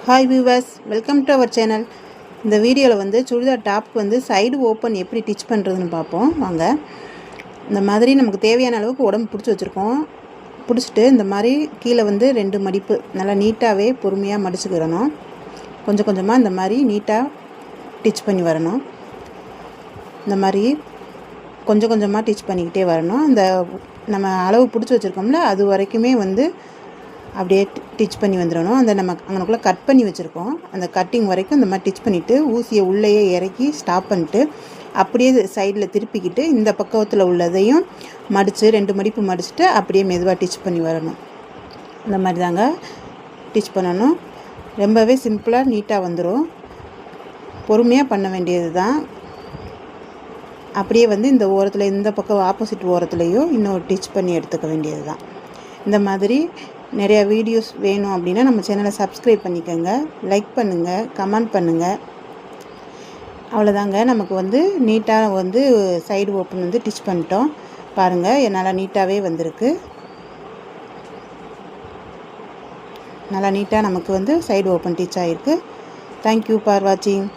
Hi viewers, welcome to our channel. இந்த வீடியோவில் வந்து சுடிதார் டாப்க்கு வந்து சைடு ஓப்பன் எப்படி டிச் பண்ணுறதுன்னு பார்ப்போம் வாங்க. இந்த மாதிரி நமக்கு தேவையான அளவுக்கு உடம்பு பிடிச்சி வச்சுருக்கோம். பிடிச்சிட்டு இந்த மாதிரி கீழே வந்து 2 மடிப்பு நல்லா நீட்டாகவே பொறுமையாக மடிச்சுக்கிறணும். கொஞ்சம் கொஞ்சமாக இந்த மாதிரி நீட்டாக டிச் பண்ணி வரணும். இந்த மாதிரி கொஞ்சம் கொஞ்சமாக டிச் பண்ணிக்கிட்டே வரணும். இந்த நம்ம அளவு பிடிச்சி வச்சுருக்கோம்ல அது வரைக்குமே வந்து அப்படியே டிச் பண்ணி வந்துடணும். அந்த நம்ம அங்கனக்குள்ளே கட் பண்ணி வச்சுருக்கோம், அந்த கட்டிங் வரைக்கும் இந்த மாதிரி டிச் பண்ணிவிட்டு ஊசியை உள்ளேயே இறக்கி ஸ்டாப் பண்ணிட்டு அப்படியே சைடில் திருப்பிக்கிட்டு இந்த பக்கத்தில் உள்ளதையும் மடித்து 2 மடிப்பு மடிச்சுட்டு அப்படியே மெதுவாக டிச் பண்ணி வரணும். இந்த மாதிரி தாங்க டிச் பண்ணணும். ரொம்பவே சிம்பிளாக நீட்டாக வந்துடும். பொறுமையாக பண்ண வேண்டியது தான். அப்படியே வந்து இந்த ஓரத்தில் இந்த பக்கம் ஆப்போசிட் ஓரத்துலேயும் இன்னொரு டிச் பண்ணி எடுத்துக்க வேண்டியது தான். இந்த மாதிரி நிறையா வீடியோஸ் வேணும் அப்படின்னா நம்ம சேனலை சப்ஸ்கிரைப் பண்ணிக்கோங்க, லைக் பண்ணுங்கள், கமெண்ட் பண்ணுங்கள். அவ்வளோதாங்க. நமக்கு வந்து நீட்டாக வந்து சைடு ஓப்பன் வந்து டிச் பண்ணிட்டோம். பாருங்கள், என்னால் நீட்டாகவே வந்திருக்கு. நல்லா நீட்டாக நமக்கு வந்து சைடு ஓப்பன் டிச் ஆகிருக்கு. தேங்க்யூ ஃபார் வாட்சிங்.